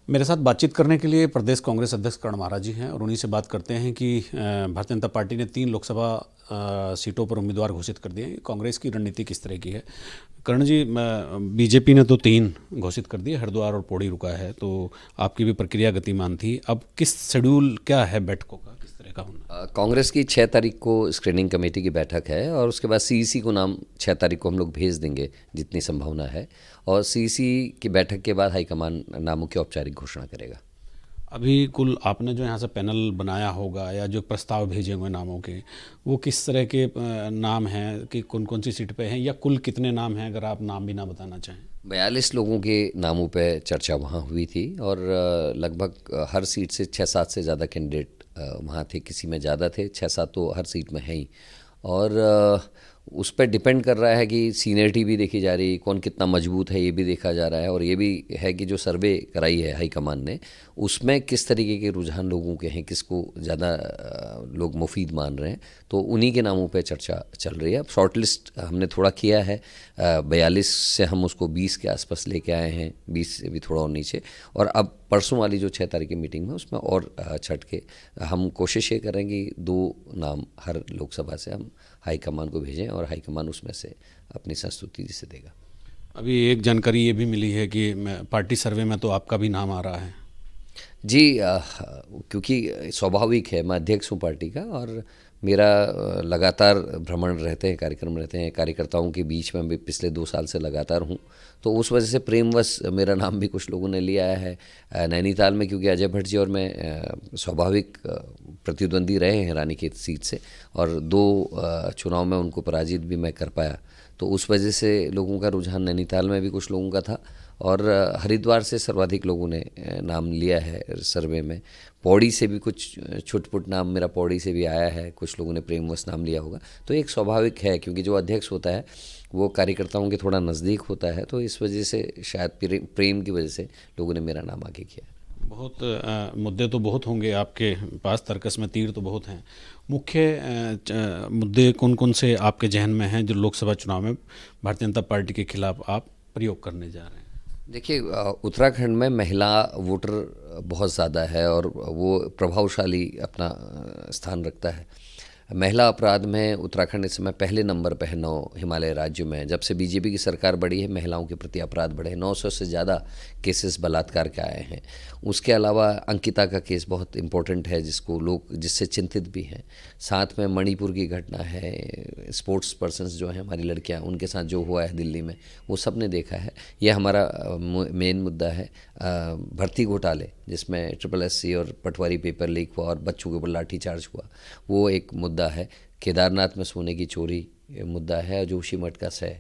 मेरे साथ बातचीत करने के लिए प्रदेश कांग्रेस अध्यक्ष कर्ण महाराज जी हैं और उन्हीं से बात करते हैं कि भारतीय जनता पार्टी ने 3 लोकसभा सीटों पर उम्मीदवार घोषित कर दिए हैं। कांग्रेस की रणनीति किस तरह की है? कर्ण जी, बीजेपी ने तो 3 घोषित कर दिए, हरिद्वार और पौड़ी रुका है, तो आपकी भी प्रक्रिया गतिमान थी। अब किस शेड्यूल क्या है बैठकों का, किस तरह का होना? कांग्रेस की 6 तारीख को स्क्रीनिंग कमेटी की बैठक है और उसके बाद सीईसी को नाम 6 तारीख को हम लोग भेज देंगे जितनी संभावना है, और सीईसी की बैठक के बाद हाईकमान नामों की औपचारिक घोषणा करेगा। अभी कुल आपने जो यहाँ से पैनल बनाया होगा या जो प्रस्ताव भेजे हुए नामों के, वो किस तरह के नाम हैं कि कौन कौन सी सीट पे हैं, या कुल कितने नाम हैं, अगर आप नाम भी ना बताना चाहें? 42 लोगों के नामों पे चर्चा वहाँ हुई थी और लगभग हर सीट से 6-7 से ज़्यादा कैंडिडेट वहाँ थे। किसी में ज़्यादा थे, 6-7 तो हर सीट में हैं ही। और उस पर डिपेंड कर रहा है कि सीनियरिटी भी देखी जा रही, कौन कितना मजबूत है ये भी देखा जा रहा है, और ये भी है कि जो सर्वे कराई है हाईकमान ने उसमें किस तरीके के रुझान लोगों के हैं, किसको ज़्यादा लोग मुफीद मान रहे हैं, तो उन्हीं के नामों पे चर्चा चल रही है। अब शॉर्ट लिस्ट हमने थोड़ा किया है, 42 से हम उसको 20 के आसपास लेके आए हैं, 20 से भी थोड़ा और नीचे। और अब परसों वाली जो 6 तारीख की मीटिंग में उसमें और छट के हम कोशिश ये करेंगे 2 नाम हर लोकसभा से हम हाईकमान को भेजें और हाईकमान उसमें से अपनी संस्तुति जिसे देगा। अभी एक जानकारी ये भी मिली है कि पार्टी सर्वे में तो आपका भी नाम आ रहा है। जी, क्योंकि स्वाभाविक है, मैं अध्यक्ष हूँ पार्टी का और मेरा लगातार भ्रमण रहते हैं, कार्यक्रम रहते हैं, कार्यकर्ताओं के बीच में भी पिछले 2 साल से लगातार हूँ, तो उस वजह से प्रेमवश मेरा नाम भी कुछ लोगों ने लिया है। नैनीताल में क्योंकि अजय भट्ट जी और मैं स्वाभाविक प्रतिद्वंदी रहे हैं रानीखेत सीट से, और 2 चुनाव में उनको पराजित भी मैं कर पाया, तो उस वजह से लोगों का रुझान नैनीताल में भी कुछ लोगों का था, और हरिद्वार से सर्वाधिक लोगों ने नाम लिया है सर्वे में। पौड़ी से भी कुछ छुटपुट नाम मेरा पौड़ी से भी आया है, कुछ लोगों ने प्रेमवश नाम लिया होगा। तो एक स्वाभाविक है, क्योंकि जो अध्यक्ष होता है वो कार्यकर्ताओं के थोड़ा नज़दीक होता है, तो इस वजह से शायद प्रेम की वजह से लोगों ने मेरा नाम आगे किया। बहुत मुद्दे तो बहुत होंगे आपके पास, तर्कस में तीर तो बहुत हैं। मुख्य मुद्दे कौन कौन से आपके जहन में हैं जो लोकसभा चुनाव में भारतीय जनता पार्टी के खिलाफ आप प्रयोग करने जा रहे हैं? देखिए, उत्तराखंड में महिला वोटर बहुत ज़्यादा है और वो प्रभावशाली अपना स्थान रखता है। महिला अपराध में उत्तराखंड इस समय पहले नंबर पे है 9 हिमालय राज्यों में। जब से बीजेपी की सरकार बढ़ी है, महिलाओं के प्रति अपराध बढ़े, 900 से ज़्यादा केसेस बलात्कार के आए हैं। उसके अलावा अंकिता का केस बहुत इम्पोर्टेंट है, जिससे चिंतित भी हैं। साथ में मणिपुर की घटना है, स्पोर्ट्स पर्सन्स जो हैं हमारी लड़कियां, उनके साथ जो हुआ है दिल्ली में, वो सब ने देखा है। यह हमारा मेन मुद्दा है। भर्ती घोटाले जिसमें SSC और पटवारी पेपर लीक हुआ और बच्चों के ऊपर लाठीचार्ज हुआ, वो एक मुद्दा है। केदारनाथ में सोने की चोरी मुद्दा है, जोशीमठ का सह,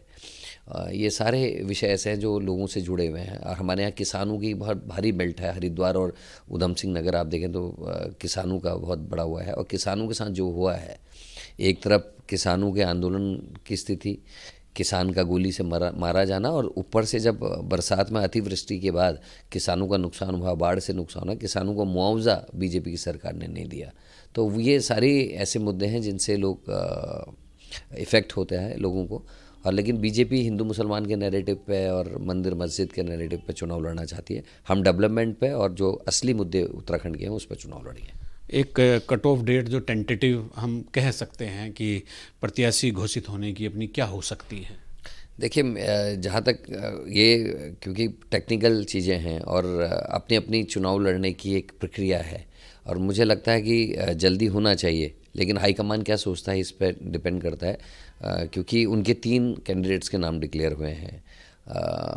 ये सारे विषय ऐसे हैं जो लोगों से जुड़े हुए हैं। और हमारे यहाँ किसानों की बहुत भारी बेल्ट है, हरिद्वार और उधम सिंह नगर आप देखें तो किसानों का बहुत बड़ा हुआ है। और किसानों के साथ जो हुआ है, एक तरफ किसानों के आंदोलन की स्थिति, किसान का गोली से मारा जाना, और ऊपर से जब बरसात में अतिवृष्टि के बाद किसानों का नुकसान हुआ, बाढ़ से नुकसान हुआ, किसानों को मुआवजा बीजेपी की सरकार ने नहीं दिया। तो ये सारे ऐसे मुद्दे हैं जिनसे लोग इफ़ेक्ट होता है लोगों को। और लेकिन बीजेपी हिंदू मुसलमान के नैरेटिव पे और मंदिर मस्जिद के नैरेटिव पे चुनाव लड़ना चाहती है। हम डेवलपमेंट पे और जो असली मुद्दे उत्तराखंड के हैं उस पर चुनाव लड़ेंगे। एक कट ऑफ डेट जो टेंटेटिव हम कह सकते हैं कि प्रत्याशी घोषित होने की अपनी क्या हो सकती है? देखिए, जहाँ तक ये, क्योंकि टेक्निकल चीज़ें हैं और अपनी अपनी चुनाव लड़ने की एक प्रक्रिया है, और मुझे लगता है कि जल्दी होना चाहिए, लेकिन हाईकमान क्या सोचता है इस पर डिपेंड करता है, क्योंकि उनके 3 कैंडिडेट्स के नाम डिक्लेयर हुए हैं।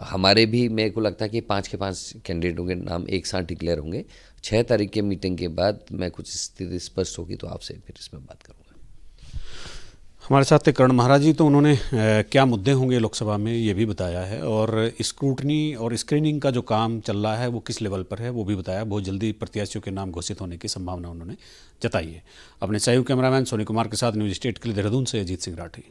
हमारे भी, मेरे को लगता है कि 5 के 5 कैंडिडेटों के नाम एक साथ डिक्लेयर होंगे। 6 तारीख के मीटिंग के बाद मैं कुछ स्थिति स्पष्ट होगी तो आपसे फिर इसमें बात करूँगा। हमारे साथ थे कर्ण महाराज जी, तो उन्होंने क्या मुद्दे होंगे लोकसभा में ये भी बताया है, और स्क्रूटनी और स्क्रीनिंग का जो काम चल रहा है वो किस लेवल पर है वो भी बताया। बहुत जल्दी प्रत्याशियों के नाम घोषित होने की संभावना उन्होंने जताई है। अपने सहयोगी कैमरामैन सोनी कुमार के साथ न्यूज़ स्टेट के लिए देहरादून से अजीत सिंह राठी।